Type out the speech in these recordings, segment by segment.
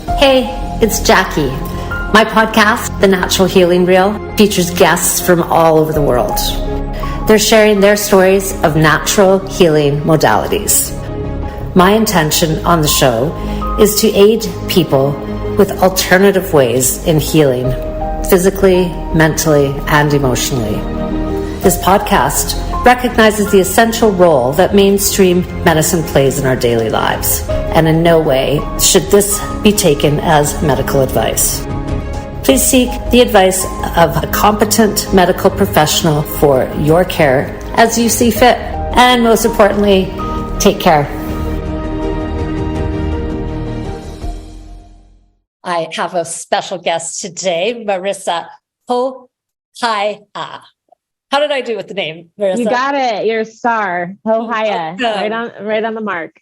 Hey, it's Jackie. My podcast, The Natural Healing Reel, features guests from all over the world. They're sharing their stories of natural healing modalities. My intention on the show is to aid people with alternative ways in healing, physically, mentally, and emotionally. This podcast recognizes the essential role that mainstream medicine plays in our daily lives, and in no way should this be taken as medical advice. Please seek the advice of a competent medical professional for your care as you see fit, and most importantly, take care. I have a special guest today, Marisa Hohaia. How did I do with the name, Marisa? You got it. You're a star. Hohaia. Right on the mark.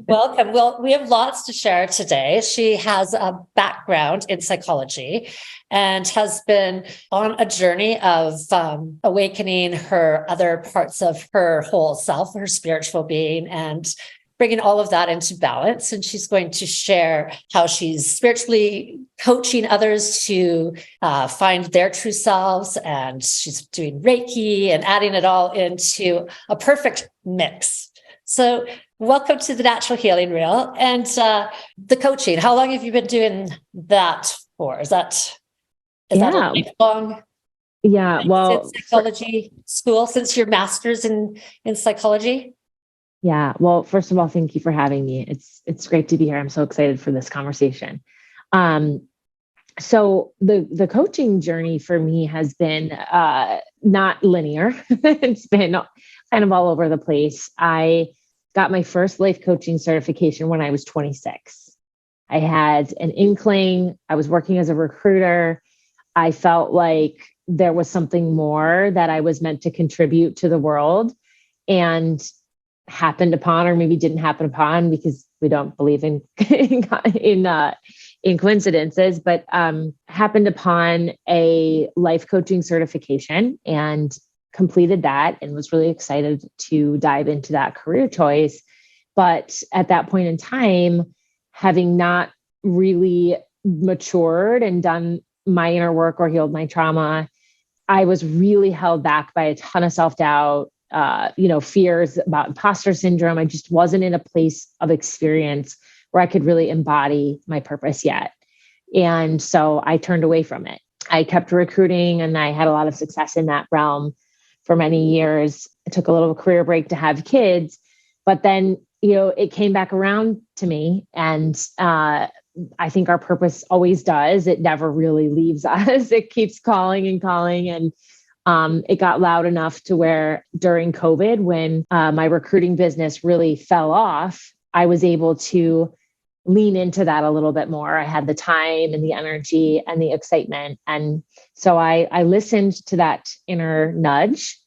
Welcome. Well, we have lots to share today. She has a background in psychology and has been on a journey of awakening her other parts of her whole self, her spiritual being, and bringing all of that into balance. And she's going to share how she's spiritually coaching others to find their true selves. And she's doing reiki and adding it all into a perfect mix. So welcome to the Natural Healing Reel and the coaching. How long have you been doing that for? Is that a lifelong? Yeah. Well, psychology school since your master's in psychology? Yeah. Well, first of all, thank you for having me. It's great to be here. I'm so excited for this conversation. So the coaching journey for me has been not linear. It's been kind of all over the place. I got my first life coaching certification when I was 26. I had an inkling. I was working as a recruiter. I felt like there was something more that I was meant to contribute to the world, and happened upon, or maybe didn't happen upon, because we don't believe in coincidences, but happened upon a life coaching certification and completed that, and was really excited to dive into that career choice. But at that point in time, having not really matured and done my inner work or healed my trauma, I was really held back by a ton of self-doubt, fears about imposter syndrome. I just wasn't in a place of experience where I could really embody my purpose yet. And so I turned away from it. I kept recruiting and I had a lot of success in that realm for many years. I took a little career break to have kids, but then, it came back around to me. And I think our purpose always does. It never really leaves us. It keeps calling and calling. And it got loud enough to where during COVID, when my recruiting business really fell off, I was able to lean into that a little bit more. I had the time and the energy and the excitement. And so I listened to that inner nudge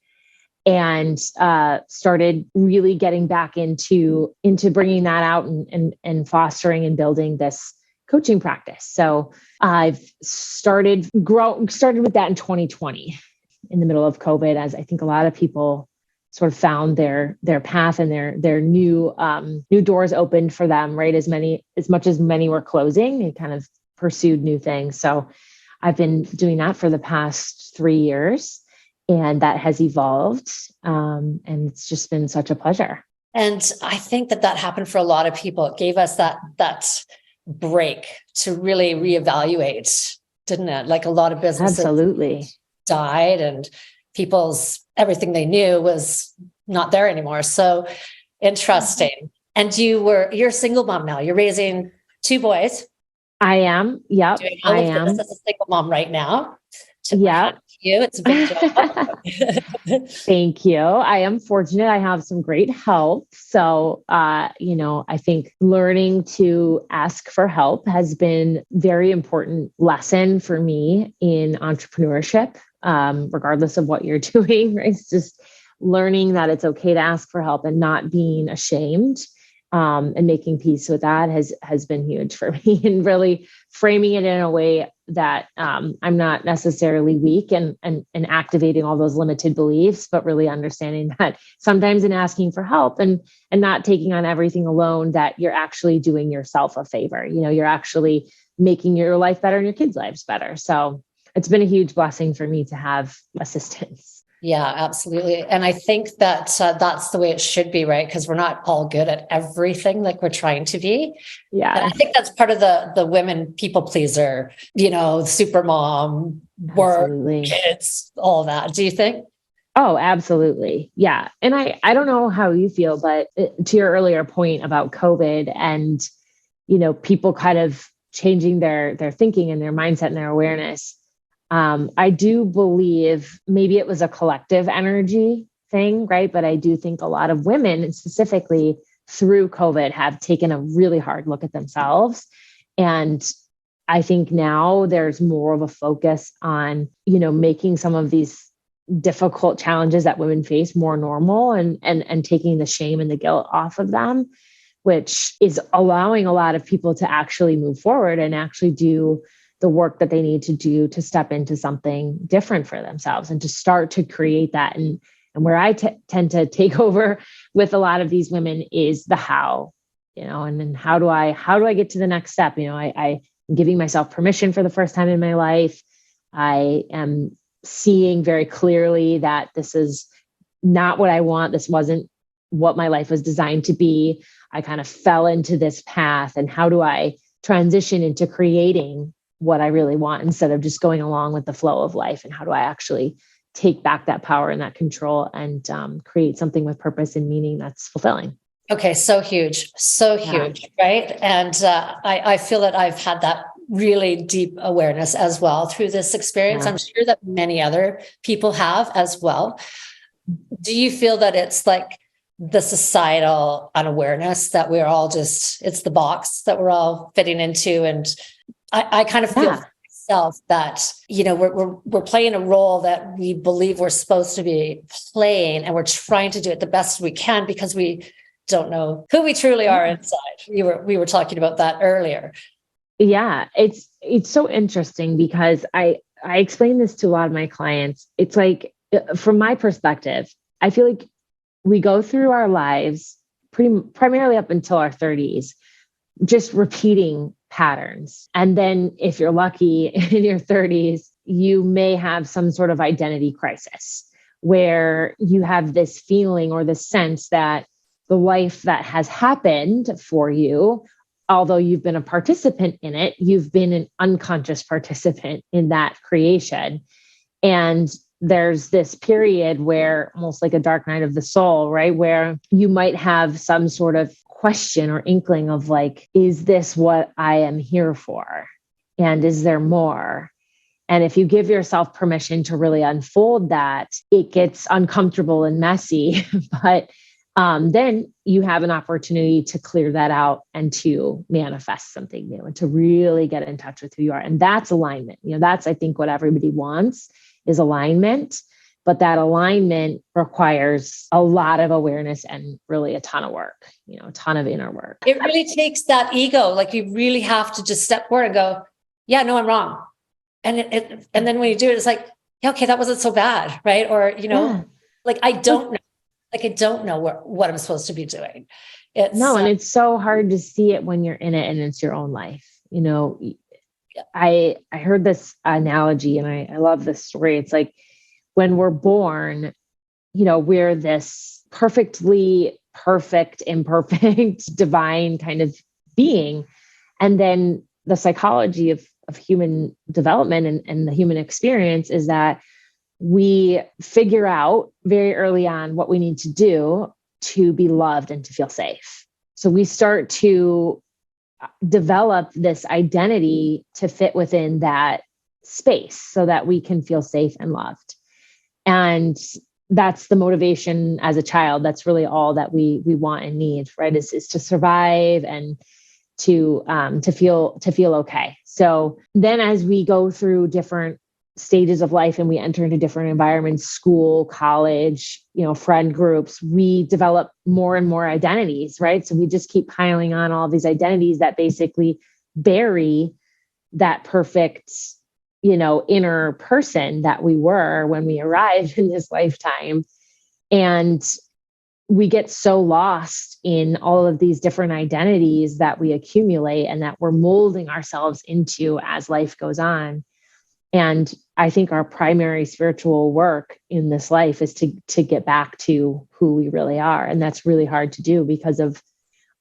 and started really getting back into bringing that out and fostering and building this coaching practice. So I've started with that in 2020. In the middle of COVID, as I think a lot of people sort of found their path and their new doors opened for them, right? As much as many were closing, they kind of pursued new things. So I've been doing that for the past 3 years, and that has evolved. And it's just been such a pleasure. And I think that happened for a lot of people. It gave us that break to really reevaluate, didn't it? Like a lot of businesses. Absolutely. Died and everything they knew was not there anymore. So interesting. And you're a single mom now. You're raising 2 boys. I am. Yep. Doing all of this as a single mom right now. Yeah. You. It's a big job. Thank you. I am fortunate. I have some great help. So, I think learning to ask for help has been very important lesson for me in entrepreneurship, regardless of what you're doing, right? It's just learning that it's okay to ask for help and not being ashamed. And making peace with that has been huge for me, and really framing it in a way that I'm not necessarily weak and activating all those limited beliefs, but really understanding that sometimes in asking for help and not taking on everything alone, that you're actually doing yourself a favor. You're actually making your life better and your kids' lives better. So it's been a huge blessing for me to have assistance. Yeah, absolutely. And I think that that's the way it should be, right? Because we're not all good at everything like we're trying to be. Yeah. And I think that's part of the women people pleaser, super mom, work, kids, all that. Do you think? Oh, absolutely. Yeah. And I don't know how you feel, but to your earlier point about COVID and, people kind of changing their thinking and their mindset and their awareness. I do believe maybe it was a collective energy thing, right? But I do think a lot of women, and specifically through COVID, have taken a really hard look at themselves. And I think now there's more of a focus on, making some of these difficult challenges that women face more normal and taking the shame and the guilt off of them, which is allowing a lot of people to actually move forward and actually do the work that they need to do to step into something different for themselves and to start to create that. And where I tend to take over with a lot of these women is the how, and then how do I get to the next step? I'm giving myself permission for the first time in my life. I am seeing very clearly that this is not what I want. This wasn't what my life was designed to be. I kind of fell into this path, and how do I transition into creating what I really want instead of just going along with the flow of life? And how do I actually take back that power and that control and create something with purpose and meaning that's fulfilling? Okay. So huge, right? And I feel that I've had that really deep awareness as well through this experience. I'm sure that many other people have as well. Do you feel that it's like the societal unawareness that we're all it's the box that we're all fitting into? And I kind of feel for myself that, we're playing a role that we believe we're supposed to be playing, and we're trying to do it the best we can because we don't know who we truly are inside. We were talking about that earlier. Yeah, it's so interesting because I explain this to a lot of my clients. It's like, from my perspective, I feel like we go through our lives primarily up until our 30s, just repeating patterns. And then if you're lucky in your 30s, you may have some sort of identity crisis where you have this feeling or this sense that the life that has happened for you, although you've been a participant in it, you've been an unconscious participant in that creation. And there's this period where almost like a dark night of the soul, right? Where you might have some sort of question or inkling of like, is this what I am here for? And is there more? And if you give yourself permission to really unfold that, it gets uncomfortable and messy, but then you have an opportunity to clear that out and to manifest something new and to really get in touch with who you are. And that's alignment. That's, I think, what everybody wants is alignment. But that alignment requires a lot of awareness and really a ton of work, a ton of inner work. It really takes that ego. Like you really have to just step forward and go, yeah, no, I'm wrong. And then when you do it, it's like, yeah, okay, that wasn't so bad. Right. Or, like, I don't know what I'm supposed to be doing. And it's so hard to see it when you're in it and it's your own life. I heard this analogy and I love this story. It's like, when we're born, we're this perfectly perfect, imperfect, divine kind of being. And then the psychology of human development and the human experience is that we figure out very early on what we need to do to be loved and to feel safe. So we start to develop this identity to fit within that space so that we can feel safe and loved. And that's the motivation as a child. That's really all that we want and need, right? Is to survive and to feel okay. So then as we go through different stages of life and we enter into different environments, school, college, friend groups, we develop more and more identities, right? So we just keep piling on all these identities that basically bury that perfect inner person that we were when we arrived in this lifetime. And we get so lost in all of these different identities that we accumulate and that we're molding ourselves into as life goes on. And I think our primary spiritual work in this life is to get back to who we really are. And that's really hard to do because of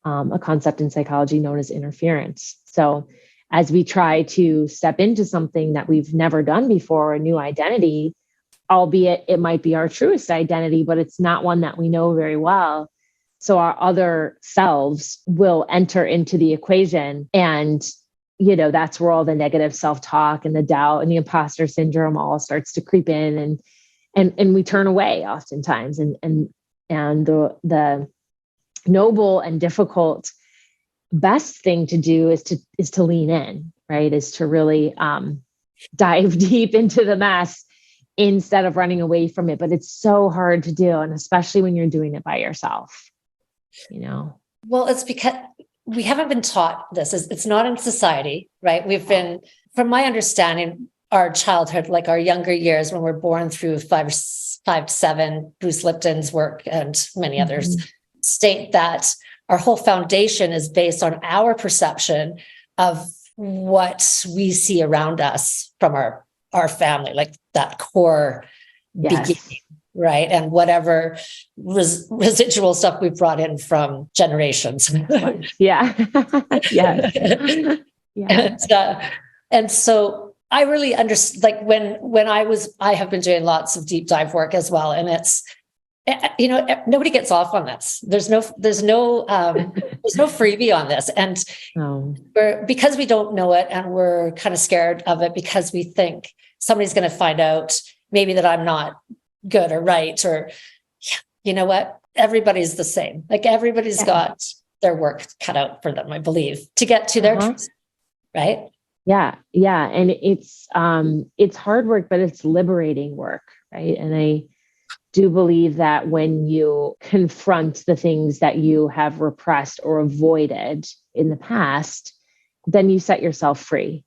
a concept in psychology known as interference. So as we try to step into something that we've never done before, a new identity, albeit it might be our truest identity, but it's not one that we know very well. So our other selves will enter into the equation, and that's where all the negative self-talk and the doubt and the imposter syndrome all starts to creep in, and we turn away oftentimes. And the noble and difficult best thing to do is to lean in, right? Is to really dive deep into the mess instead of running away from it. But it's so hard to do. And especially when you're doing it by yourself, Well, it's because we haven't been taught this. It's not in society, right? We've been, from my understanding, our childhood, like our younger years when we're born through 5 to 7, Bruce Lipton's work and many others state that our whole foundation is based on our perception of what we see around us from our family, like that core beginning, right? And whatever residual stuff we've brought in from generations. Yeah. Yes. And so I really understand, like when I have been doing lots of deep dive work as well. And it's, nobody gets off on this. There's no freebie on this. And because we don't know it and we're kind of scared of it because we think somebody's going to find out maybe that I'm not good or right, or you know what? Everybody's the same. Like everybody's got their work cut out for them, I believe, to get to their truth, right? Yeah. Yeah. And it's hard work, but it's liberating work. Right. And I do believe that when you confront the things that you have repressed or avoided in the past, then you set yourself free.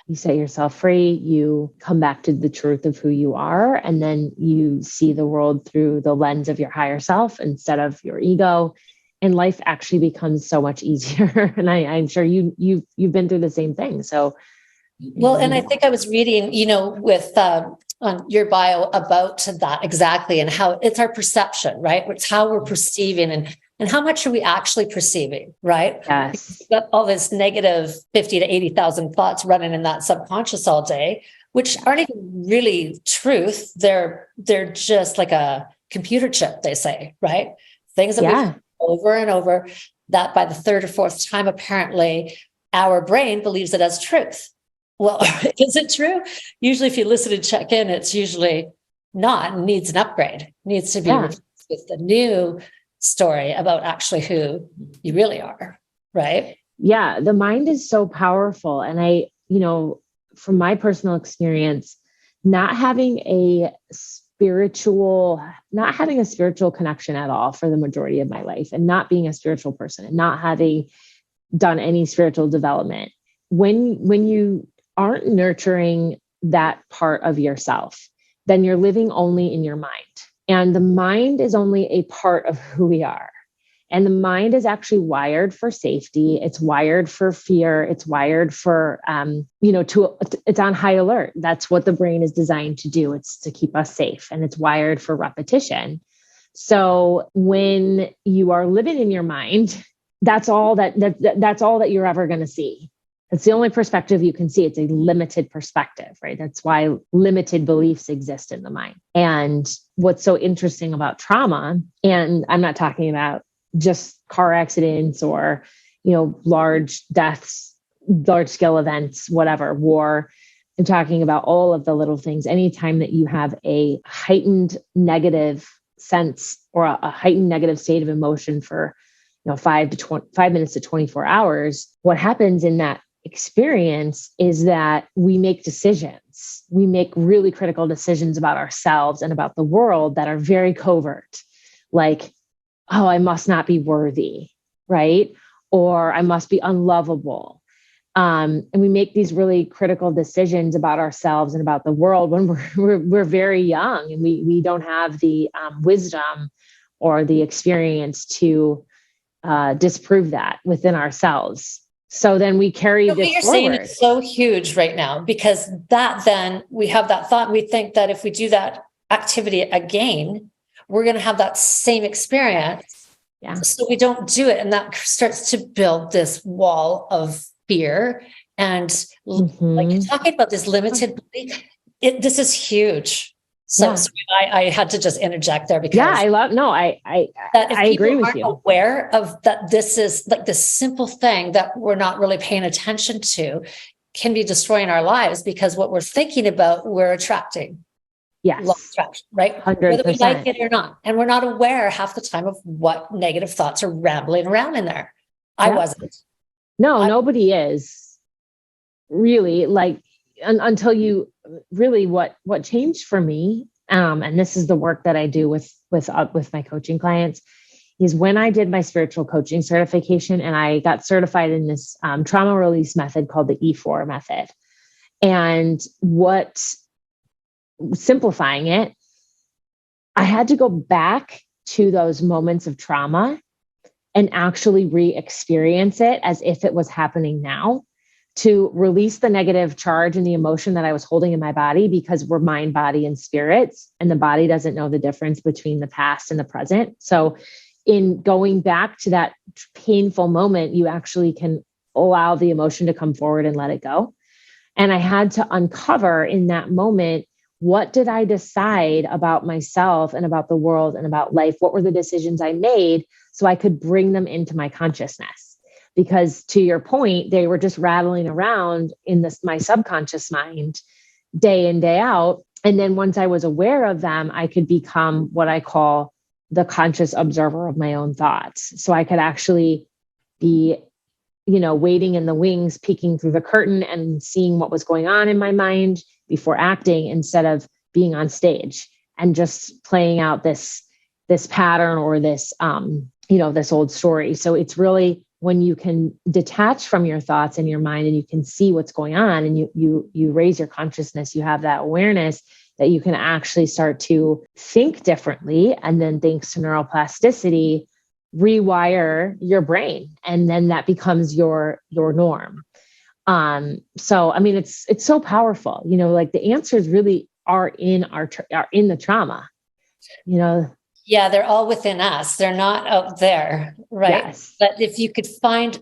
You set yourself free, you come back to the truth of who you are, and then you see the world through the lens of your higher self instead of your ego. And life actually becomes so much easier. And I'm sure you've been through the same thing. So, well, and I think I was reading, with on your bio about that exactly, and how it's our perception, right? It's how we're perceiving and how much are we actually perceiving, right? Yes. We've got all this negative 50 to 80,000 thoughts running in that subconscious all day, which aren't even really truth. They're just like a computer chip, they say, right? Things that we've over and over, that by the third or fourth time, apparently our brain believes it as truth. Well, is it true? Usually if you listen and check in, it's usually not, needs an upgrade, needs to be replaced with the new story about actually who you really are, right? Yeah, the mind is so powerful. And I, from my personal experience, not having a spiritual connection at all for the majority of my life, and not being a spiritual person and not having done any spiritual development, when you aren't nurturing that part of yourself, then you're living only in your mind. And the mind is only a part of who we are. And the mind is actually wired for safety. It's wired for fear. It's wired for, it's on high alert. That's what the brain is designed to do. It's to keep us safe, and it's wired for repetition. So when you are living in your mind, that's all that you're ever going to see. It's the only perspective you can see. It's a limited perspective, right? That's why limited beliefs exist in the mind. And what's so interesting about trauma, and I'm not talking about just car accidents or, large deaths, large scale events, whatever, war. I'm talking about all of the little things. Anytime that you have a heightened negative sense or a heightened negative state of emotion for, 5 minutes to 24 hours, what happens in that experience is that we make decisions. We make really critical decisions about ourselves and about the world that are very covert. Like, oh, I must not be worthy, right? Or I must be unlovable. And we make these really critical decisions about ourselves and about the world when we're very young, and we don't have the wisdom or the experience to disprove that within ourselves. So then we carry this what you're forward. saying is so huge right now, because that then we have that thought. We think that if we do that activity again, we're going to have that same experience. Yeah. So we don't do it. And that starts to build this wall of fear. And like you're talking about this limited belief, this is huge. So, I had to just interject there because I agree with you. Aware of that, this is like this simple thing that we're not really paying attention to can be destroying our lives, because what we're thinking about, we're attracting. Yes. Law of attraction, right? 100%. Whether we like it or not. And we're not aware half the time of what negative thoughts are rambling around in there. I wasn't. No, nobody is really, like, until you really, what changed for me, and this is the work that I do with my coaching clients, is when I did my spiritual coaching certification, and I got certified in this trauma release method called the E4 method. And simplifying it, I had to go back to those moments of trauma and actually re-experience it as if it was happening now, to release the negative charge and the emotion that I was holding in my body, because we're mind, body, and spirits, and the body doesn't know the difference between the past and the present. So in going back to that painful moment, you actually can allow the emotion to come forward and let it go. And I had to uncover in that moment, what did I decide about myself and about the world and about life? What were the decisions I made so I could bring them into my consciousness? Because to your point, they were just rattling around in my subconscious mind day in, day out. And then once I was aware of them, I could become what I call the conscious observer of my own thoughts. So I could actually be, waiting in the wings, peeking through the curtain and seeing what was going on in my mind before acting, instead of being on stage and just playing out this pattern or this old story. So it's really when you can detach from your thoughts and your mind, and you can see what's going on, and you raise your consciousness, you have that awareness that you can actually start to think differently. And then, thanks to neuroplasticity, rewire your brain. And then that becomes your norm. So, I mean, it's so powerful, like the answers really are in in the trauma, Yeah, they're all within us. They're not out there, right? Yes. But if you could find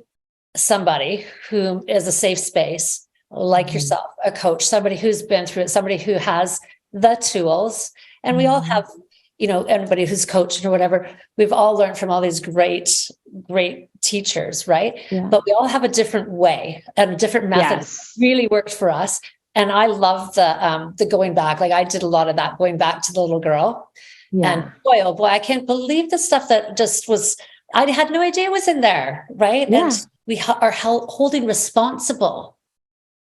somebody who is a safe space, like yourself, a coach, somebody who's been through it, somebody who has the tools, and we all have, anybody who's coached or whatever, we've all learned from all these great teachers, right? Yeah. But we all have a different way and a different method. Yes. Really worked for us. And I love the going back. Like I did a lot of that, going back to the little girl. Yeah. And boy, oh boy, I can't believe the stuff that just was, I had no idea was in there, right? Yeah. And we are holding responsible,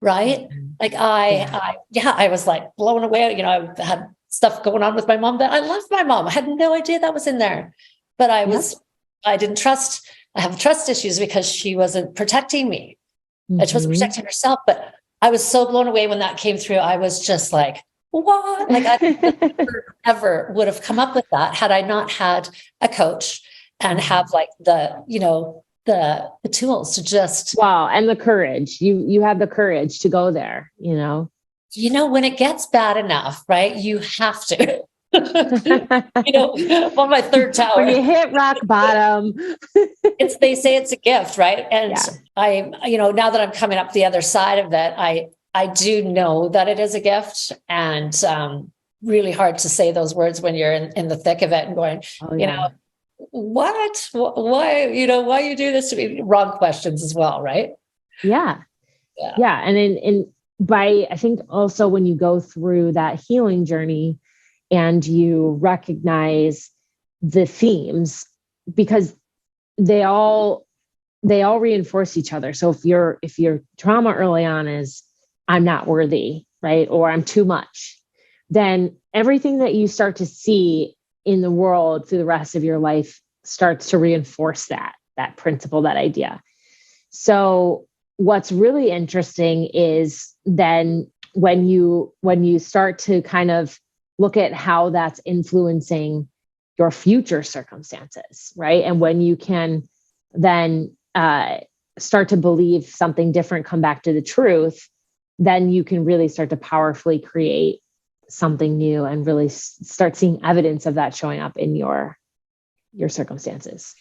right? Like I was like blown away. I had stuff going on with my mom that I loved my mom. I had no idea that was in there, but I didn't trust. I have trust issues because she wasn't protecting me. She wasn't protecting herself, but I was so blown away when that came through. I was just like, what? Like I never ever would have come up with that had I not had a coach and have like the tools to just. Wow. And the courage, you have the courage to go there, when it gets bad enough, right? You have to, on my third tower, when you hit rock bottom, they say it's a gift, right? And I, now that I'm coming up the other side of it, I do know that it is a gift, and really hard to say those words when you're in the thick of it and going, what, why you do this to me? Wrong questions as well. Right. Yeah. And I think also when you go through that healing journey and you recognize the themes, because they all reinforce each other. So if your trauma early on is, I'm not worthy, right? Or I'm too much, then everything that you start to see in the world through the rest of your life starts to reinforce that principle, that idea. So what's really interesting is then when you start to kind of look at how that's influencing your future circumstances, right? And when you can then start to believe something different, come back to the truth, then you can really start to powerfully create something new and really start seeing evidence of that showing up in your circumstances.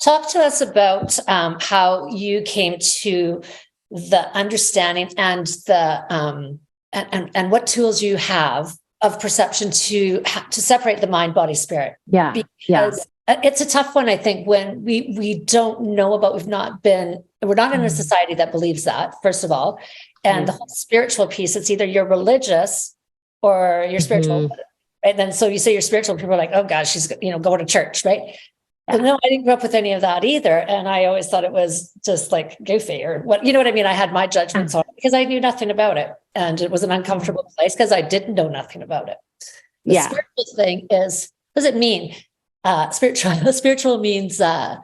Talk to us about how you came to the understanding and the and what tools you have of perception to separate the mind, body, spirit. Yeah, because it's a tough one. I think when we don't know about, we're not in a society that believes that, first of all, and the whole spiritual piece. It's either you're religious or you're spiritual, right? Then so you say you're spiritual, people are like, oh gosh, she's going to church, right? But no, I didn't grow up with any of that either. And I always thought it was just like goofy or what, you know what I mean? I had my judgments on it because I knew nothing about it. And it was an uncomfortable place because I didn't know nothing about it. The spiritual thing is, what does it mean? Spiritual means to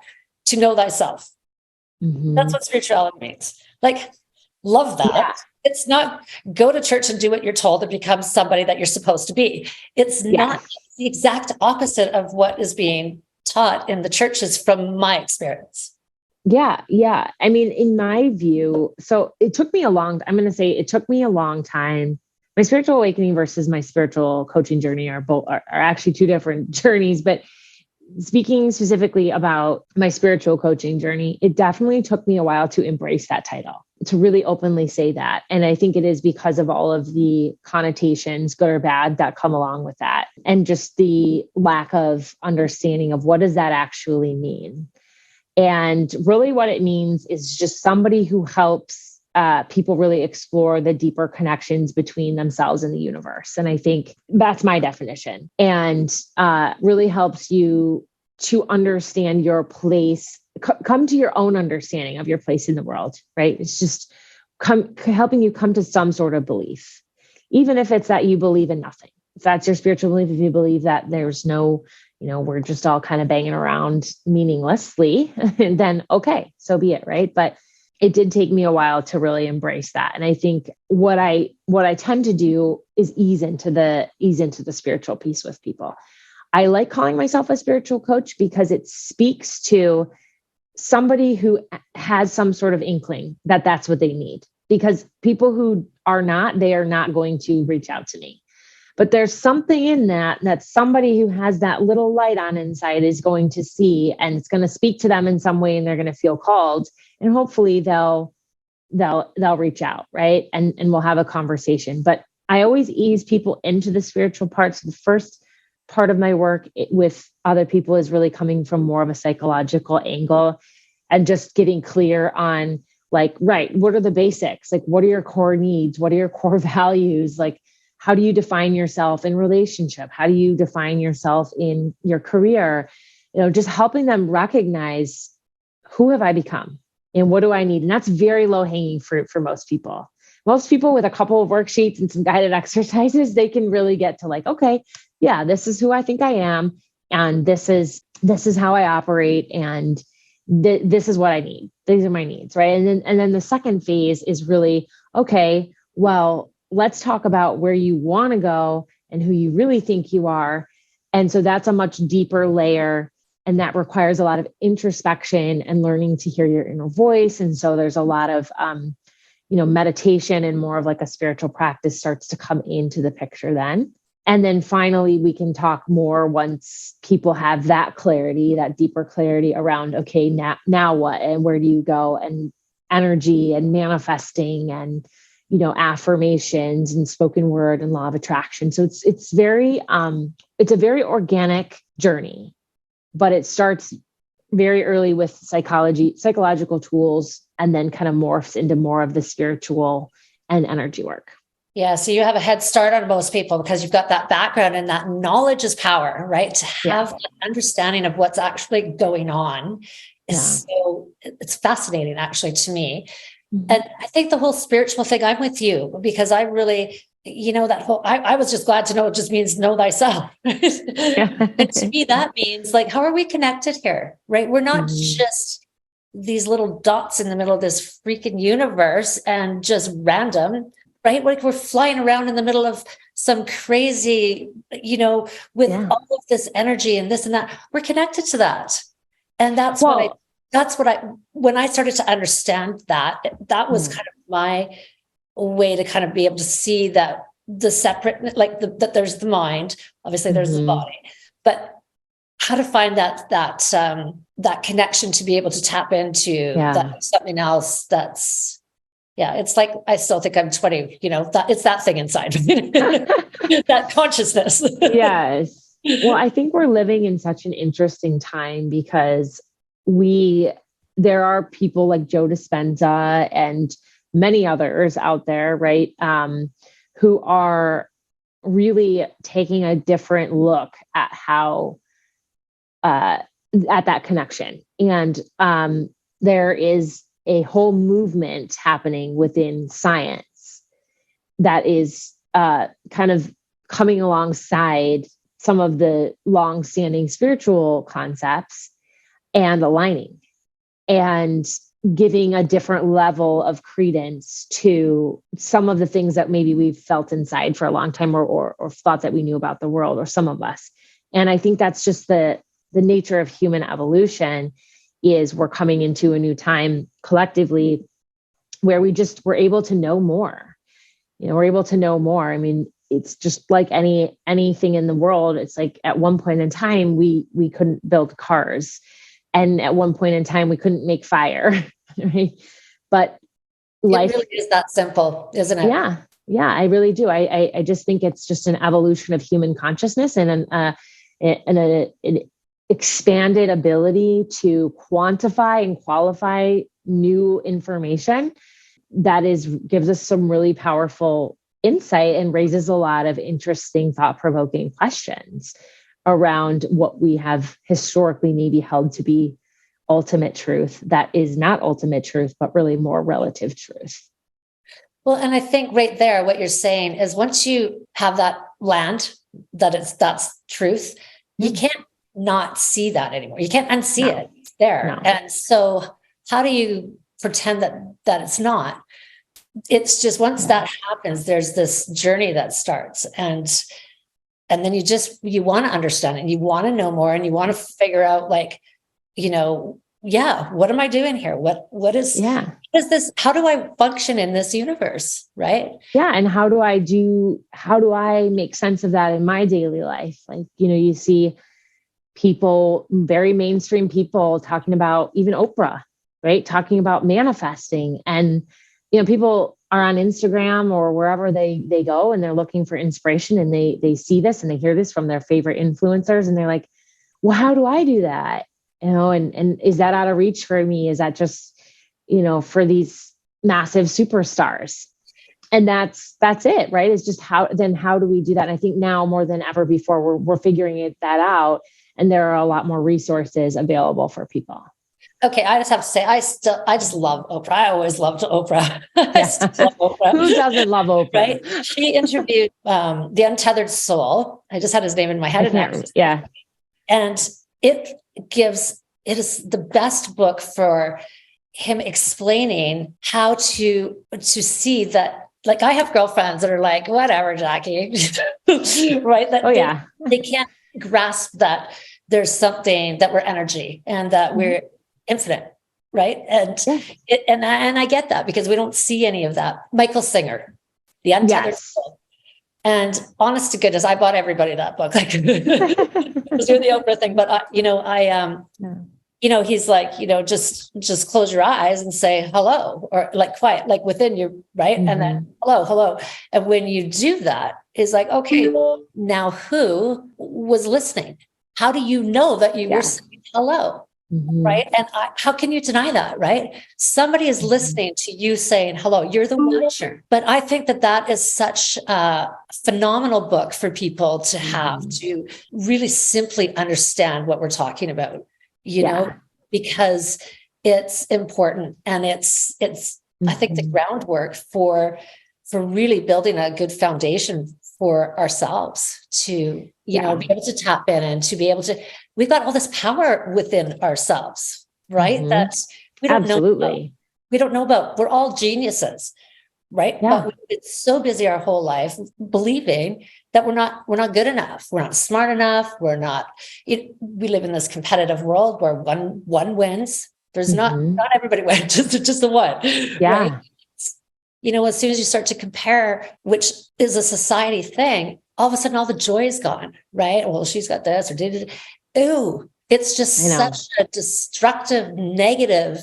know thyself. That's what spirituality means. Like, love that. Yeah. It's not go to church and do what you're told and become somebody that you're supposed to be. It's not the exact opposite of what is being taught in the churches from my experience. Yeah. I mean, in my view, so it took me a long time. My spiritual awakening versus my spiritual coaching journey are actually two different journeys, but speaking specifically about my spiritual coaching journey, it definitely took me a while to embrace that title, to really openly say that. And I think it is because of all of the connotations, good or bad, that come along with that. And just the lack of understanding of what does that actually mean. And really what it means is just somebody who helps people really explore the deeper connections between themselves and the universe. And I think that's my definition, and really helps you to understand your place, come to your own understanding of your place in the world, right? It's just helping you come to some sort of belief, even if it's that you believe in nothing. If that's your spiritual belief, if you believe that there's no, we're just all kind of banging around meaninglessly, and then okay, so be it, right? But it did take me a while to really embrace that. And I think what I tend to do is ease into the spiritual piece with people. I like calling myself a spiritual coach because it speaks to somebody who has some sort of inkling that that's what they need. Because people who are not, they are not going to reach out to me. But there's something in that somebody who has that little light on inside is going to see, and it's going to speak to them in some way, and they're going to feel called, and hopefully they'll reach out, right? And we'll have a conversation. But I always ease people into the spiritual parts. The first part of my work with other people is really coming from more of a psychological angle and just getting clear on like, right, what are the basics? Like, what are your core needs? What are your core values? Like, how do you define yourself in relationship? How do you define yourself in your career? Just helping them recognize, who have I become and what do I need? And that's very low hanging fruit for most people. Most people with a couple of worksheets and some guided exercises, they can really get to like, okay, yeah, this is who I think I am. And this is how I operate. And this is what I need. These are my needs. Right. And then the second phase is really, okay, well, let's talk about where you want to go and who you really think you are. And so that's a much deeper layer, and that requires a lot of introspection and learning to hear your inner voice. And so there's a lot of, meditation and more of like a spiritual practice starts to come into the picture then. And then finally, we can talk more once people have that clarity, that deeper clarity around, okay, now what, and where do you go, and energy and manifesting and affirmations and spoken word and law of attraction. So it's a very organic journey, but it starts very early with psychological tools, and then kind of morphs into more of the spiritual and energy work. Yeah. So you have a head start on most people because you've got that background, and that knowledge is power, right? To have an understanding of what's actually going on is it's fascinating actually to me. And I think the whole spiritual thing, I'm with you, because I really, that whole, I was just glad to know it just means know thyself. And to me, that means like, how are we connected here? Right? We're not just these little dots in the middle of this freaking universe and just random, right? Like we're flying around in the middle of some crazy, with all of this energy and this and that. We're connected to that. And when I started to understand that was kind of my way to kind of be able to see that the separate, like that there's the mind, obviously there's the body, but how to find that connection to be able to tap into that something else that's, it's like, I still think I'm 20, that it's that thing inside that consciousness. Yes. Well, I think we're living in such an interesting time because there are people like Joe Dispenza and many others out there, right? Who are really taking a different look at how, at that connection. And there is a whole movement happening within science that is kind of coming alongside some of the long-standing spiritual concepts and aligning and giving a different level of credence to some of the things that maybe we've felt inside for a long time or thought that we knew about the world, or some of us. And I think that's just the nature of human evolution, is we're coming into a new time collectively where we're able to know more. We're able to know more. I mean, it's just like anything in the world. It's like at one point in time, we couldn't build cars. And at one point in time, we couldn't make fire. Right? But life really is that simple, isn't it? Yeah. Yeah, I really do. I just think it's just an evolution of human consciousness and an expanded ability to quantify and qualify new information that gives us some really powerful insight and raises a lot of interesting, thought-provoking questions around what we have historically maybe held to be ultimate truth that is not ultimate truth, but really more relative truth. Well, and I think right there, what you're saying is once you have that land, that's truth, you can't not see that anymore. You can't unsee it. It's there. No. And so how do you pretend that it's not? It's just once that happens, there's this journey that starts. And then you want to understand it, and you want to know more, and you want to figure out what am I doing here? What is this? How do I function in this universe? Right. Yeah. And how do I make sense of that in my daily life? Like, you see people, very mainstream people, talking about even Oprah, right? Talking about manifesting, and, people are on Instagram or wherever they go, and they're looking for inspiration, and they see this and they hear this from their favorite influencers, and they're like, well, how do I do that? And is that out of reach for me? Is that just, for these massive superstars? And that's it, right? It's just how do we do that? And I think now more than ever before, we're figuring that out, and there are a lot more resources available for people. Okay, I just have to say, I just love Oprah. I always loved Oprah. I still love Oprah. Who doesn't love Oprah? Right? She interviewed The Untethered Soul. I just had his name in my head. And it is the best book for him explaining how to see that. Like, I have girlfriends that are like, whatever, Jackie, right? They can't grasp that there's something, that we're energy and that we're infinite, right? And and I get that, because we don't see any of that. Michael Singer, The Untethered Soul. And honest to goodness, I bought everybody that book. Like, was doing the Oprah thing, but he's like, just close your eyes and say hello, or like quiet, like within you, right? And then hello. And when you do that, it's like, okay, now who was listening? How do you know that you were saying hello? Right. And how can you deny that? Right. Somebody is listening to you saying hello. You're the watcher. But I think that is such a phenomenal book for people to have, to really simply understand what we're talking about, because it's important. And it's I think the groundwork for really building a good foundation for ourselves to, be able to tap in and to be able to, we've got all this power within ourselves, right? That we don't Absolutely. we don't know about, we're all geniuses, right? Yeah. But we've been so busy our whole life believing that we're not good enough. We're not smart enough. We live in this competitive world where one wins. There's not everybody wins, just the one. Yeah. Right? As soon as you start to compare, which is a society thing, all of a sudden all the joy is gone, right? Well, she's got this or did it. Ooh, it's just such a destructive, negative.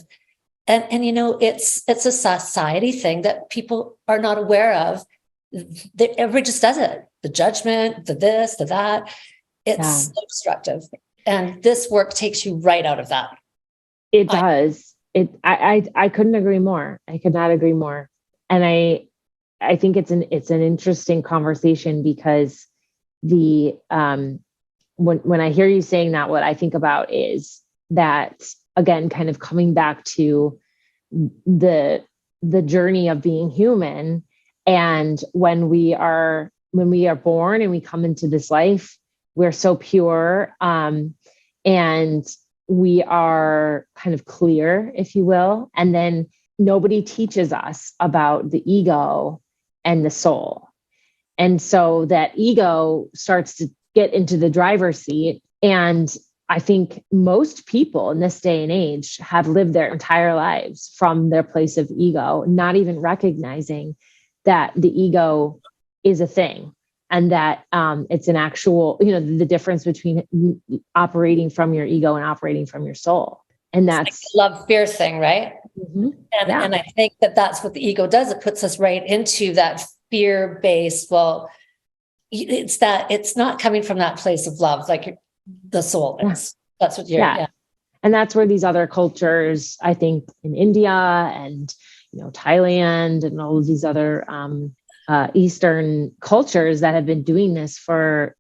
And it's a society thing that people are not aware of. Everybody just does it. The judgment, the this, the that. It's so destructive. And this work takes you right out of that. It does. I couldn't agree more. I could not agree more. And I think it's an interesting conversation because when I hear you saying that, what I think about is that, again, kind of coming back to the journey of being human. And when we are born and we come into this life, we're so pure, and we are kind of clear, if you will. And then nobody teaches us about the ego and the soul. And so that ego starts to get into the driver's seat. And I think most people in this day and age have lived their entire lives from their place of ego, not even recognizing that the ego is a thing and that it's an actual, the difference between operating from your ego and operating from your soul. And that's like love fear thing, right? Mm-hmm. And I think that's what the ego does. It puts us right into that fear-based, well, it's not coming from that place of love, like the soul is. That's what you're, And that's where these other cultures, I think in India and, Thailand and all of these other Eastern cultures that have been doing this for,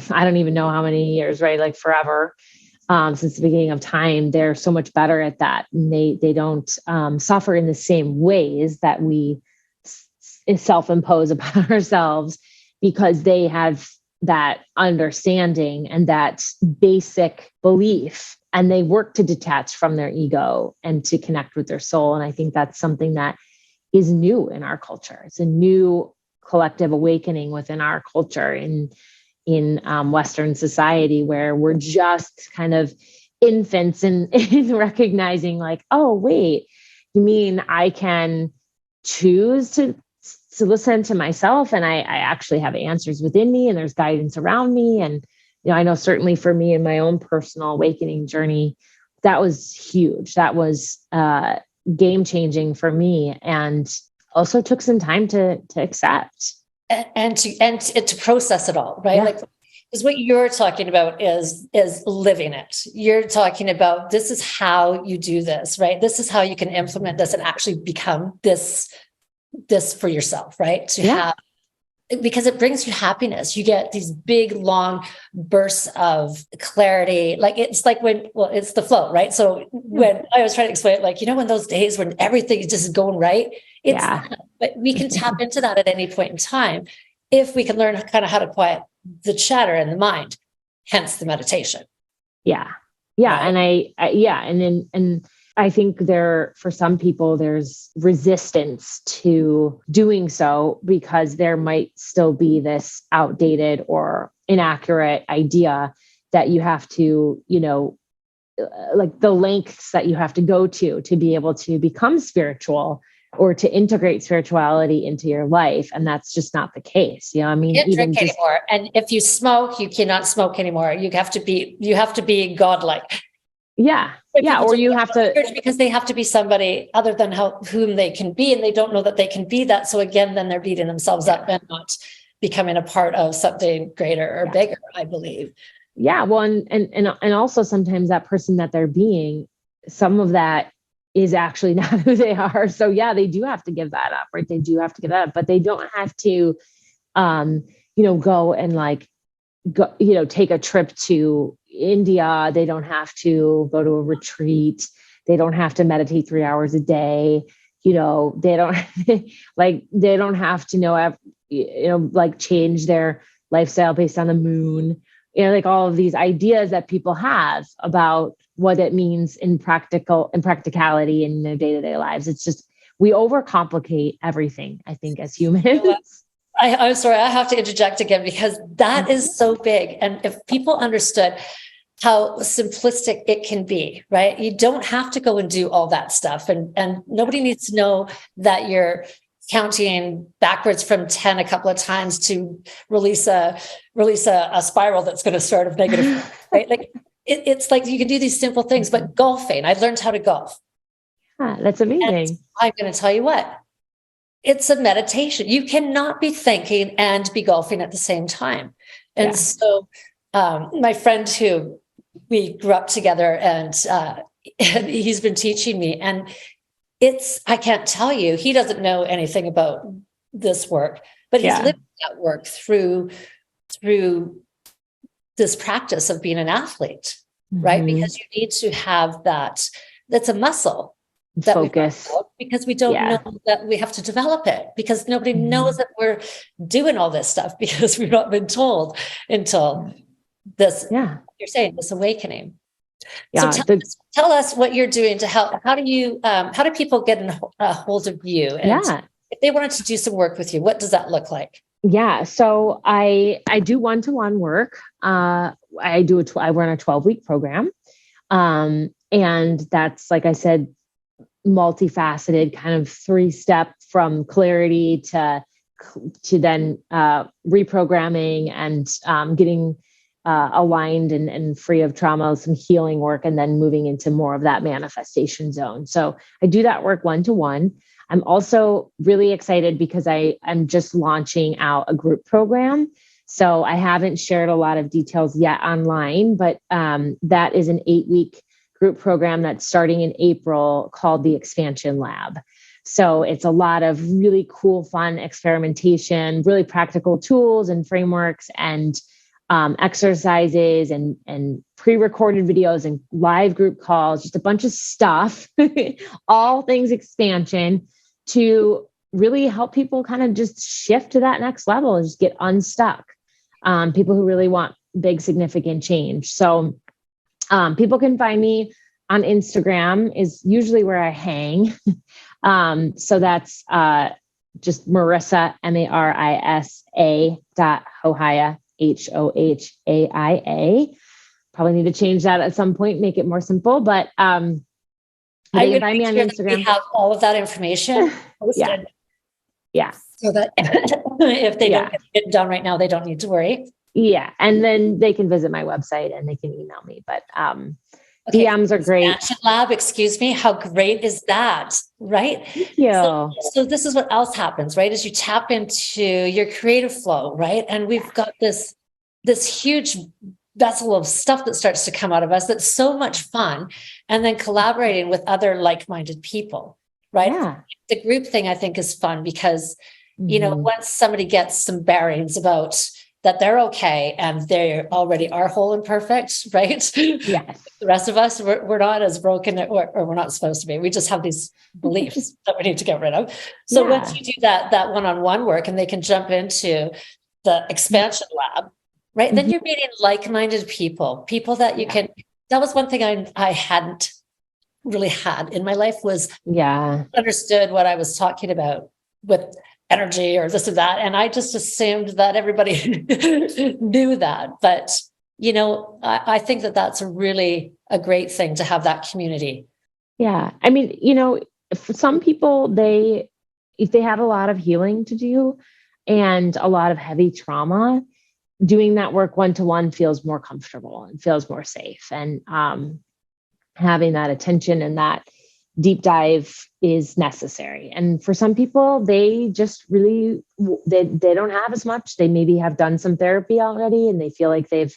I don't even know how many years, right? Like forever. Since the beginning of time, they're so much better at that. And they don't suffer in the same ways that we self-impose upon ourselves, because they have that understanding and that basic belief, and they work to detach from their ego and to connect with their soul. And I think that's something that is new in our culture. It's a new collective awakening within our culture in Western society, where we're just kind of infants in recognizing like, oh, wait, you mean I can choose to listen to myself, and I actually have answers within me, and there's guidance around me. And, I know certainly for me in my own personal awakening journey, that was huge. That was game changing for me, and also took some time to accept. And to process it all, right? Like, because what you're talking about is living it. You're talking about, this is how you do this, right? This is how you can implement this and actually become this for yourself, right? To have, because it brings you happiness. You get these big, long bursts of clarity. Like it's the flow, right? So when I was trying to explain it, like, when those days when everything is just going right, it's not, but we can tap into that at any point in time if we can learn kind of how to quiet the chatter in the mind, hence the meditation. Yeah. Right? And I think for some people, there's resistance to doing so because there might still be this outdated or inaccurate idea that you have to, like the lengths that you have to go to be able to become spiritual or to integrate spirituality into your life. And that's just not the case. I mean, you can't drink anymore. And if you smoke, you cannot smoke anymore. You have to be godlike. Yeah. Or you have to, because they have to be somebody other than whom they can be. And they don't know that they can be that. So again, then they're beating themselves up and not becoming a part of something greater or bigger, I believe. Yeah. Well, and also sometimes that person that they're being, some of that is actually not who they are. So they do have to give that up, right? They do have to give that up, but they don't have to, go and take a trip to India. They don't have to go to a retreat. They don't have to meditate 3 hours a day. They don't they don't have to change their lifestyle based on the moon. Like all of these ideas that people have about what it means in practicality in their day-to-day lives. It's just, we overcomplicate everything, I think, as humans. I'm sorry, I have to interject again, because that is so big. And if people understood how simplistic it can be, right? You don't have to go and do all that stuff. And nobody needs to know that you're counting backwards from 10 a couple of times to release a spiral that's going to start of negative, right? Like it's like you can do these simple things, but golfing, I learned how to golf. Yeah, that's amazing. And I'm going to tell you what, it's a meditation. You cannot be thinking and be golfing at the same time. And so my friend who we grew up together, and he's been teaching me, and I can't tell you, he doesn't know anything about this work, but he's living that work through this practice of being an athlete, right? Because you need to have that's a muscle. That focus, because we don't know that we have to develop it, because nobody knows that we're doing all this stuff, because we've not been told until this, you're saying, this awakening. So tell us what you're doing to help. How do people get a hold of you? And if they wanted to do some work with you, what does that look like? Yeah. So I do one-to-one work. I run a 12-week program. And that's, like I said, multifaceted, kind of 3-step from clarity to then reprogramming and getting aligned and free of trauma, some healing work, and then moving into more of that manifestation zone. So I do that work one-to-one. I'm also really excited because I'm just launching out a group program. So I haven't shared a lot of details yet online, but that is an 8-week group program that's starting in April called the Expansion Lab. So it's a lot of really cool, fun experimentation, really practical tools and frameworks and exercises and pre-recorded videos and live group calls, just a bunch of stuff, all things expansion, to really help people kind of just shift to that next level and just get unstuck. People who really want big, significant change. So people can find me on Instagram is usually where I hang. So that's just Marisa, Marisa Hohaia, Hohaia. Probably need to change that at some point, make it more simple. But they can find me on Instagram. We have all of that information posted. Yeah. So that if they don't get it done right now, they don't need to worry. Yeah. And then they can visit my website and they can email me. But DMs are great. Expansion Lab, excuse me. How great is that? Right? Thank you. So this is what else happens, right? As you tap into your creative flow, right? And we've got this huge vessel of stuff that starts to come out of us that's so much fun. And then collaborating with other like-minded people, right? Yeah. The group thing, I think, is fun because, you know, once somebody gets some bearings about that they're okay and they already are whole and perfect, right? Yes. The rest of us, we're not as broken or we're not supposed to be. We just have these beliefs that we need to get rid of. So once you do that one-on-one work and they can jump into the Expansion Lab, right? Then you're meeting like-minded people that you can, that was one thing I hadn't really had in my life was understood what I was talking about with energy or this or that. And I just assumed that everybody knew that. But, you know, I think that that's a great thing to have that community. Yeah. I mean, you know, for some people, if they have a lot of healing to do and a lot of heavy trauma, doing that work one-to-one feels more comfortable and feels more safe. And having that attention and that deep dive is necessary. And for some people, they just really, they don't have as much. They maybe have done some therapy already and they feel like they've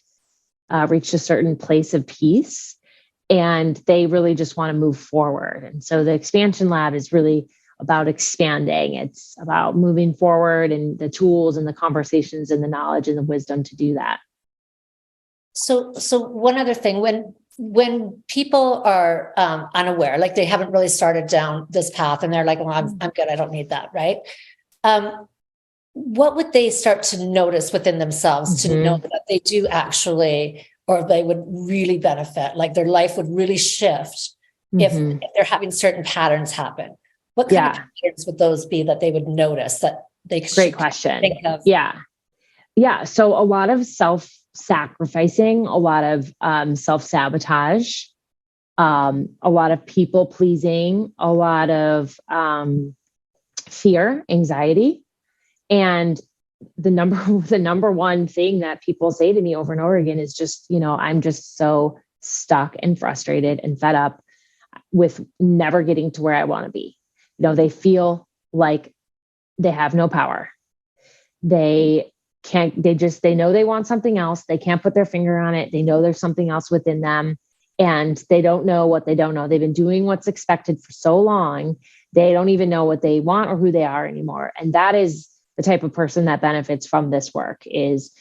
reached a certain place of peace and they really just want to move forward. And so the Expansion Lab is really about expanding. It's about moving forward and the tools and the conversations and the knowledge and the wisdom to do that. So one other thing, when people are unaware, like they haven't really started down this path and they're like, well, I'm good. I don't need that. Right. What would they start to notice within themselves to know that they do actually or they would really benefit, like their life would really shift if they're having certain patterns happen? What kind of patterns would those be that they would notice that they should Great question. think of? Yeah. So a lot of self-sacrificing, a lot of self-sabotage, a lot of people pleasing, a lot of fear, anxiety. And the number one thing that people say to me over and over again is just, I'm just so stuck and frustrated and fed up with never getting to where I want to be. They feel like they have no power. They know they want something else. They can't put their finger on it. They know there's something else within them, and they don't know what they don't know. They've been doing what's expected for so long. They don't even know what they want or who they are anymore. And that is the type of person that benefits from this work, is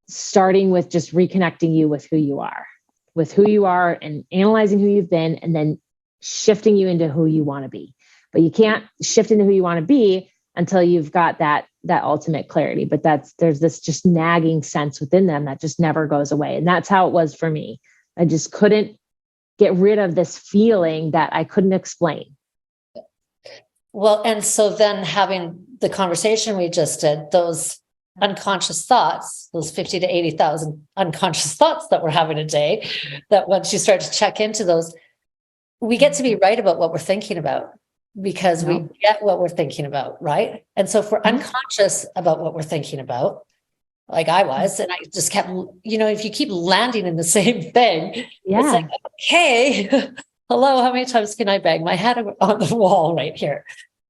starting with just reconnecting you with who you are and analyzing who you've been, and then shifting you into who you want to be. But you can't shift into who you want to be until you've got that ultimate clarity. But there's this just nagging sense within them that just never goes away. And that's how it was for me. I just couldn't get rid of this feeling that I couldn't explain. Well, and so then having the conversation we just did, those unconscious thoughts, those 50 to 80,000 unconscious thoughts that we're having a day, that once you start to check into those, we get to be right about what we're thinking about, because we get what we're thinking about, right? And so if we're unconscious about what we're thinking about, like I was, and I just kept, if you keep landing in the same thing, it's like, okay, hello, how many times can I bang my head on the wall right here?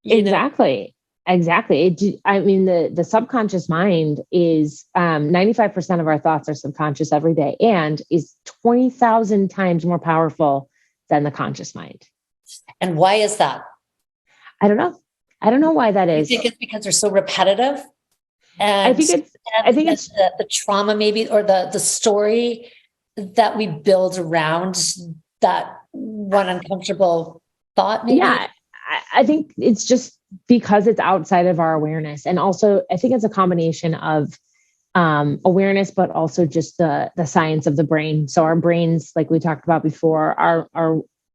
Exactly. I mean, the subconscious mind is 95% of our thoughts are subconscious every day, and is 20,000 times more powerful than the conscious mind. And why is that? I don't know why that is. You think it's because they're so repetitive? And I think it's the trauma, maybe, or the story that we build around that one uncomfortable thought, maybe? Yeah, I think it's just because it's outside of our awareness. And also, I think it's a combination of awareness, but also just the science of the brain. So our brains, like we talked about before,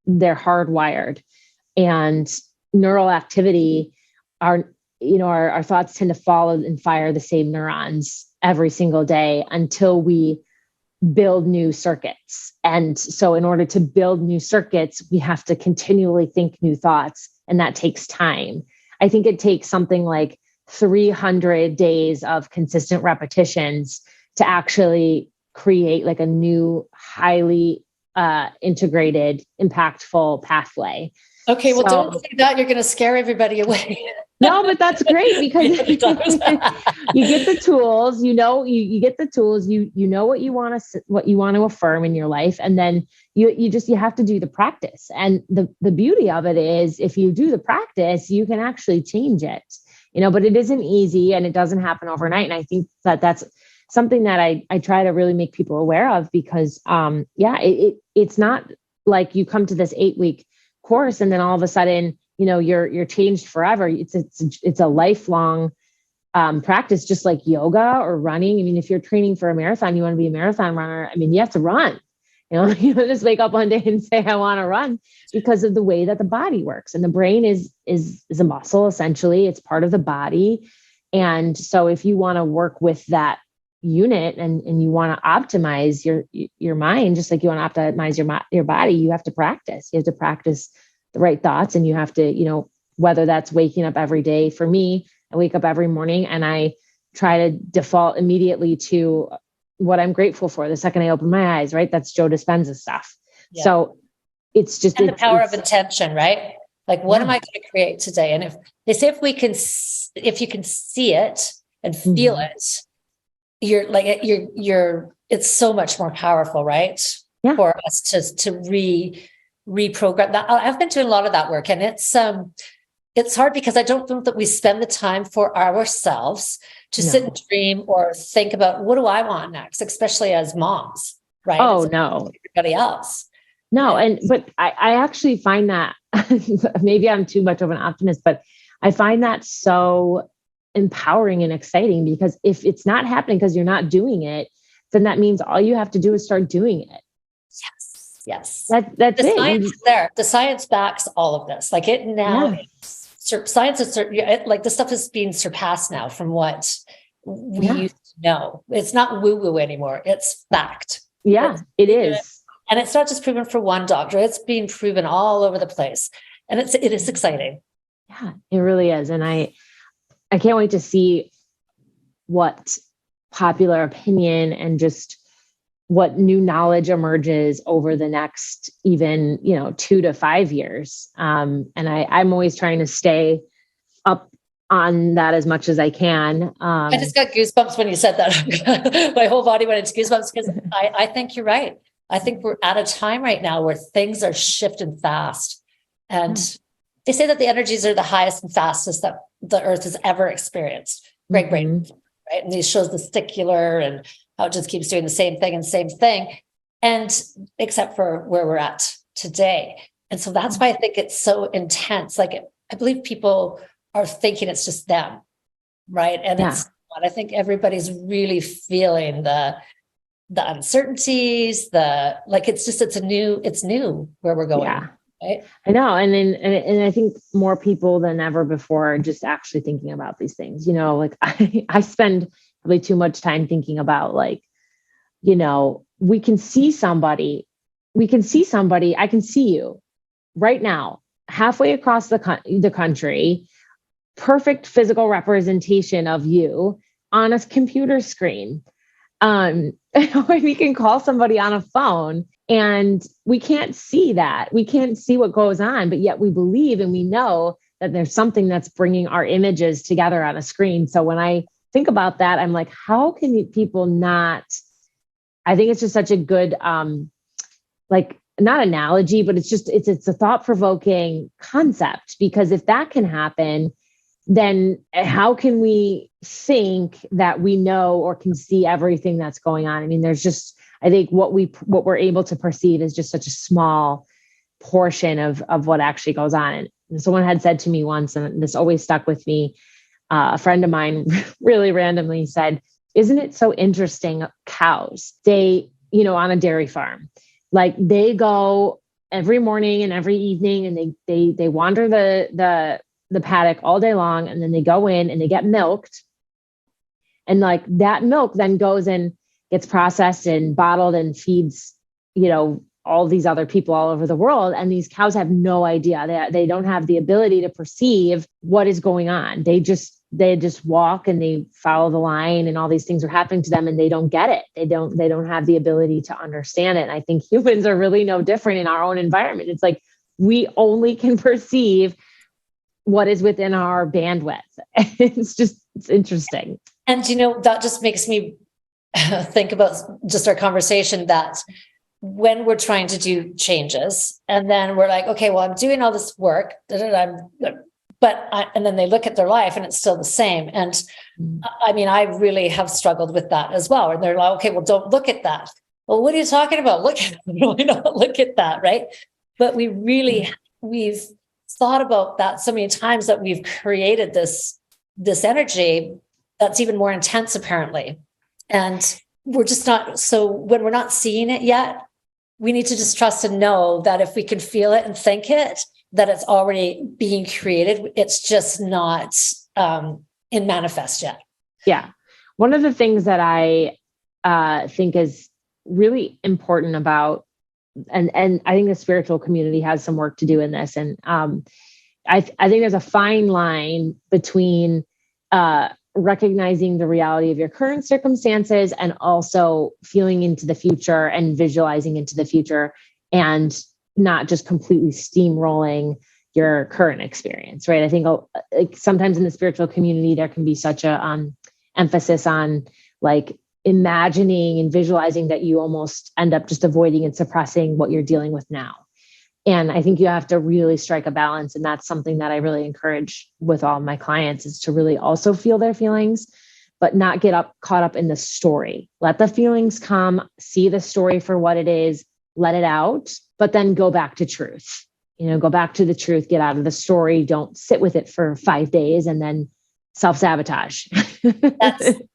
they're hardwired, and neural activity our thoughts tend to follow and fire the same neurons every single day until we build new circuits. And so in order to build new circuits, we have to continually think new thoughts, and that takes time. I think it takes something like 300 days of consistent repetitions to actually create like a new, highly integrated, impactful pathway. Okay, well, don't say that. You're going to scare everybody away. No, but that's great, because you get the tools. You get the tools. You know what you want to affirm in your life, and then you have to do the practice. And the beauty of it is, if you do the practice, you can actually change it. But it isn't easy, and it doesn't happen overnight. And I think that's something that I try to really make people aware of, because it's not like you come to this 8-week course and then all of a sudden, you're changed forever. It's a lifelong practice, just like yoga or running. I mean, if you're training for a marathon, you want to be a marathon runner. I mean, you have to run. You don't just wake up one day and say, I want to run, because of the way that the body works. And the brain is a muscle, essentially. It's part of the body. And so if you want to work with that unit and you want to optimize your mind, just like you want to optimize your body, you have to practice. You have to practice the right thoughts, and you have to, whether that's waking up every day. For me, I wake up every morning and I try to default immediately to what I'm grateful for the second I open my eyes, right? That's Joe Dispenza stuff. Yeah. So it's just the power of intention, right? Like, what am I going to create today? And if they say, if you can see it and feel it, it's so much more powerful, right? Yeah. For us to reprogram that. I've been doing a lot of that work, and it's hard because I don't think that we spend the time for ourselves to sit and dream or think about, what do I want next, especially as moms, right? Oh, no. Everybody else. No. But I actually find that maybe I'm too much of an optimist, but I find that so empowering and exciting, because if it's not happening because you're not doing it, then that means all you have to do is start doing it. Yes. That's the it. Science is there. The science backs all of this. Like it now, science is like the stuff is being surpassed now from what we used to know. It's not woo-woo anymore. It's fact. Yeah, it is. And it's not just proven for one doctor. It's being proven all over the place. And it is exciting. Yeah, it really is. And I can't wait to see what popular opinion and just what new knowledge emerges over the next even, 2 to 5 years. And I'm always trying to stay up on that as much as I can. I just got goosebumps when you said that. My whole body went into goosebumps because I think you're right. I think we're at a time right now where things are shifting fast. And they say that the energies are the highest and fastest that the earth has ever experienced. Great, right? And these shows the sticular and how it just keeps doing the same thing. And except for where we're at today. And so that's why I think it's so intense. Like I believe people are thinking it's just them. Right. And it's not. I think everybody's really feeling the uncertainties, it's new where we're going. Yeah. Right? I know. And I think more people than ever before are just actually thinking about these things, like I spend probably too much time thinking about we can see somebody, I can see you right now, halfway across the country, perfect physical representation of you on a computer screen. We can call somebody on a phone and we can't see that. We can't see what goes on, but yet we believe and we know that there's something that's bringing our images together on a screen. So when I think about that, I'm like, how can people not? I think it's just such a good, not analogy, but it's a thought-provoking concept, because if that can happen, then how can we think that we know or can see everything that's going on? I mean, I think what we're able to perceive is just such a small portion of what actually goes on. And someone had said to me once, and this always stuck with me, a friend of mine really randomly said, isn't it so interesting? Cows, they, on a dairy farm, like they go every morning and every evening and they wander the paddock all day long. And then they go in and they get milked. And like that milk then goes and gets processed and bottled and feeds, all these other people all over the world. And these cows have no idea. They don't have the ability to perceive what is going on. They just walk and they follow the line and all these things are happening to them and they don't get it. They don't have the ability to understand it. And I think humans are really no different in our own environment. It's like, we only can perceive what is within our bandwidth. It's interesting. And, that just makes me think about just our conversation that when we're trying to do changes and then we're like, okay, well, I'm doing all this work, and then they look at their life and it's still the same. And I mean, I really have struggled with that as well. And they're like, okay, well, don't look at that. Well, what are you talking about? Look at that. Right. But we've thought about that so many times that we've created this energy that's even more intense, apparently. And we're just not, so when we're not seeing it yet, we need to just trust and know that if we can feel it and think it, that it's already being created. It's just not in manifest yet. Yeah. One of the things that I think is really important about, and I think the spiritual community has some work to do in this. And I think there's a fine line between recognizing the reality of your current circumstances and also feeling into the future and visualizing into the future, and not just completely steamrolling your current experience, right? I think like sometimes in the spiritual community, there can be such a emphasis on like imagining and visualizing that you almost end up just avoiding and suppressing what you're dealing with now. And I think you have to really strike a balance. And that's something that I really encourage with all my clients, is to really also feel their feelings, but not get caught up in the story. Let the feelings come, see the story for what it is, let it out, but then go back to truth. Go back to the truth, get out of the story. Don't sit with it for 5 days and then self-sabotage. That's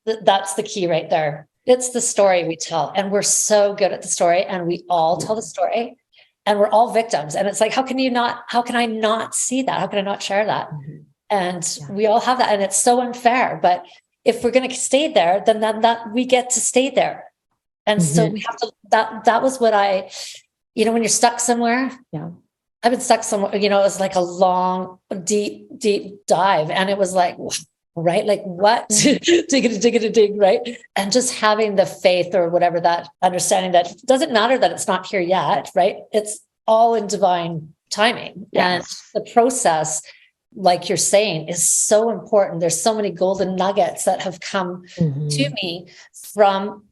the key right there. It's the story we tell. And we're so good at the story, and we all tell the story, and we're all victims. And it's like, how can I not see that? How can I not share that? And we all have that. And it's so unfair. But if we're going to stay there, then that we get to stay there. And so we have to, that was what when you're stuck somewhere, I've been stuck somewhere, it was like a long, deep dive. And it was like, right? Like what? dig, right? And just having the faith or whatever, that understanding that it doesn't matter that it's not here yet, right? It's all in divine timing. Yes. And the process, like you're saying, is so important. There's so many golden nuggets that have come to me from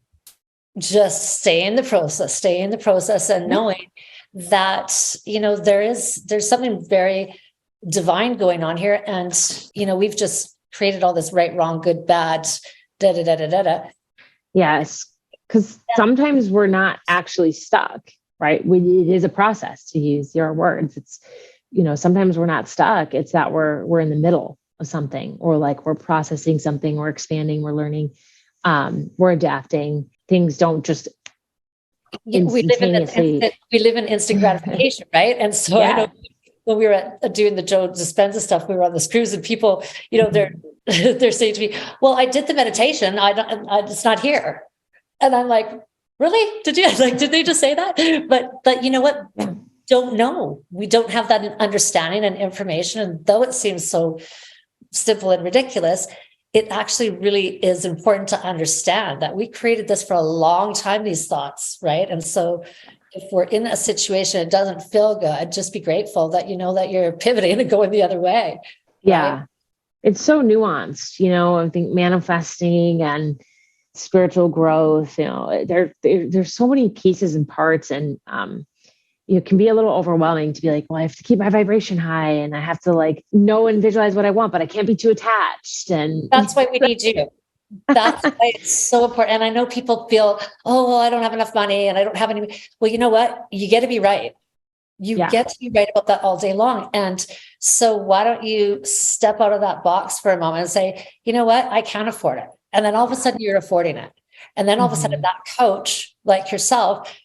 just stay in the process and knowing that, there's something very divine going on here. And, we've just created all this right, wrong, good, bad, Yes. Because sometimes we're not actually stuck, right? It is a process, to use your words. It's, sometimes we're not stuck. It's that we're in the middle of something, or like we're processing something, we're expanding, we're learning, we're adapting. Things don't just instantaneously. We live in instant gratification, right? And so I know when we were doing the Joe Dispenza stuff, we were on this cruise, and people, they're saying to me, "Well, I did the meditation. It's not here," and I'm like, "Really? Did they just say that?" But you know what? Don't know. We don't have that understanding and information. And though it seems so simple and ridiculous, it actually really is important to understand that we created this for a long time, these thoughts, right? And so if we're in a situation, it doesn't feel good, just be grateful that that you're pivoting and going the other way. Right? Yeah. It's so nuanced, I think manifesting and spiritual growth, there's so many pieces and parts, and it can be a little overwhelming to be like, well, I have to keep my vibration high, and I have to know and visualize what I want, but I can't be too attached. And that's why we need you. That's why it's so important. And I know people feel, oh, well, I don't have enough money and I don't have any. Well, you know what? You get to be right. You get to be right about that all day long. And so why don't you step out of that box for a moment and say, you know what? I can't afford it. And then all of a sudden you're affording it. And then all of a sudden that coach like yourself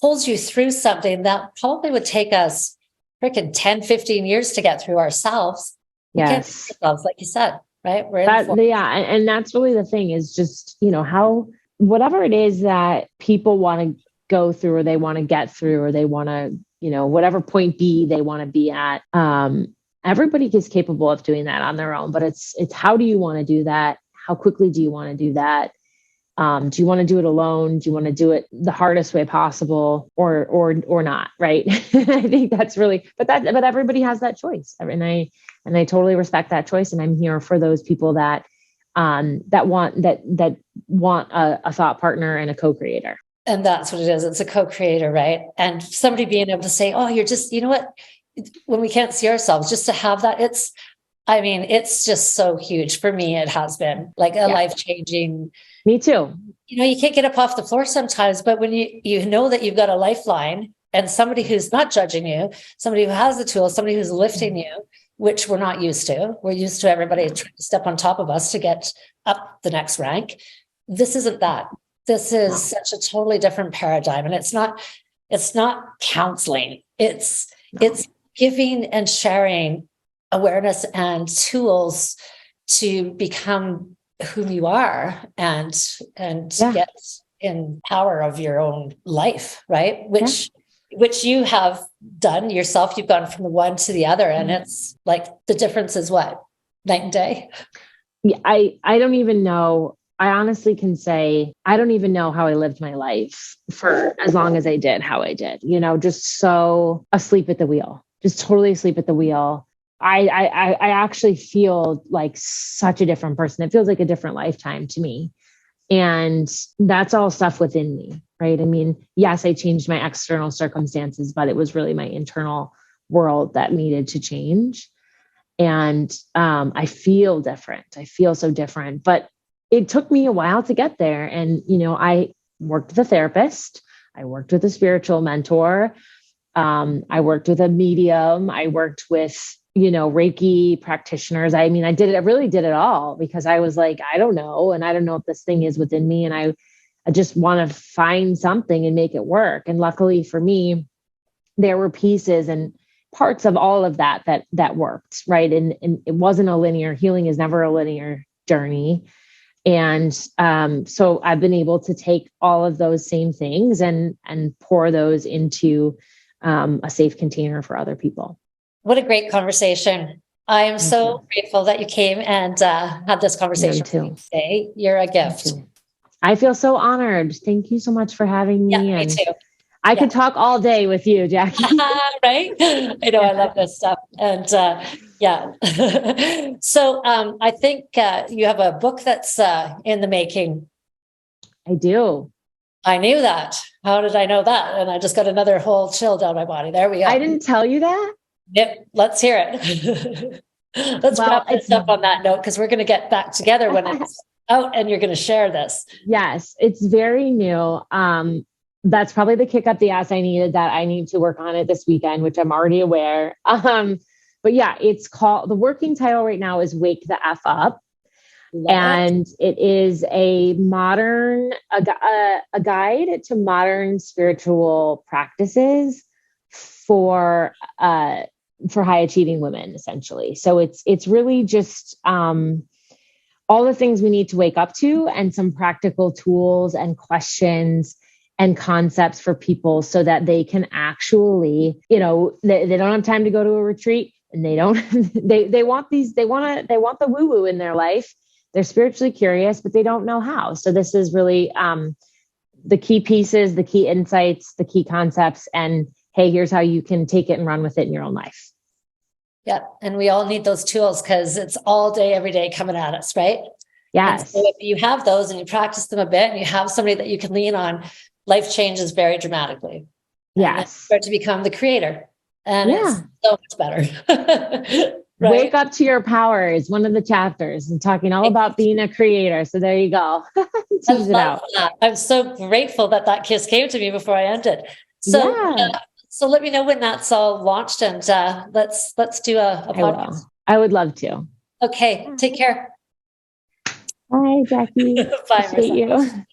pulls you through something that probably would take us freaking 10, 15 years to get through ourselves. Yes. Ourselves, like you said, right? And that's really the thing, is just, how, whatever it is that people want to go through, or they want to get through, or they want to, whatever point B they want to be at. Everybody is capable of doing that on their own, but it's how do you want to do that? How quickly do you want to do that? Do you want to do it alone? Do you want to do it the hardest way possible, or not? Right. I think that's really, but everybody has that choice. And I totally respect that choice. And I'm here for those people that want a thought partner and a co-creator. And that's what it is. It's a co-creator, right? And somebody being able to say, oh, you're just, you know what, when we can't see ourselves, just to have that, it's just so huge for me. It has been like a life-changing. Me too. You can't get up off the floor sometimes, but when you know that you've got a lifeline and somebody who's not judging you, somebody who has the tools, somebody who's lifting you, which we're not used to. We're used to everybody trying to step on top of us to get up the next rank. This isn't that. This is such a totally different paradigm. And it's not counseling. It's giving and sharing awareness and tools to become who you are and get in power of your own life, right? Which you have done yourself. You've gone from the one to the other, and it's like the difference is what? Night and day. Yeah, I don't even know. I honestly can say, I don't even know how I lived my life for as long as I did, how I did, just so asleep at the wheel, just totally asleep at the wheel. I actually feel like such a different person. It feels like a different lifetime to me. And that's all stuff within me, right? I mean, yes, I changed my external circumstances, but it was really my internal world that needed to change. And I feel different. I feel so different, but it took me a while to get there. And, I worked with a therapist. I worked with a spiritual mentor. I worked with a medium. I worked with Reiki practitioners. I mean, I really did it all because I was like, I don't know. And I don't know if this thing is within me. And I just want to find something and make it work. And luckily for me, there were pieces and parts of all of that worked. Right. And it wasn't healing is never a linear journey. And so I've been able to take all of those same things and pour those into a safe container for other people. What a great conversation. I am so grateful that you came and had this conversation with me today. You're a gift. I feel so honored. Thank you so much for having me. Yeah, me too. I could talk all day with you, Jackie. Right? I know, I love this stuff. And so I think you have a book that's in the making. I do. I knew that. How did I know that? And I just got another whole chill down my body. There we go. I didn't tell you that? Yep. Let's hear it. Let's wrap this up on that note, because we're going to get back together when it's out and you're going to share this. Yes, it's very new. That's probably the kick up the ass I needed, that I need to work on it this weekend, which I'm already aware. But yeah, it's called, the working title right now is Wake the F Up. And it is a guide to modern spiritual practices for high achieving women, essentially. So it's really just all the things we need to wake up to, and some practical tools and questions and concepts for people so that they can actually, they don't have time to go to a retreat, and they want the woo woo in their life. They're spiritually curious, but they don't know how. So this is really the key pieces, the key insights, the key concepts, and hey, here's how you can take it and run with it in your own life. Yeah. And we all need those tools because it's all day, every day coming at us, right? Yes. And so if you have those and you practice them a bit and you have somebody that you can lean on, life changes very dramatically. Yes. And start to become the creator. And it's so much better. Right? Wake up to your power is one of the chapters, and talking all about being a creator. So there you go. Tease it out. That. I'm so grateful that kiss came to me before I ended. So, so let me know when that's all launched, and let's do a podcast. I would love to. Okay. Take care. Bye, Jackie. Bye, Appreciate you.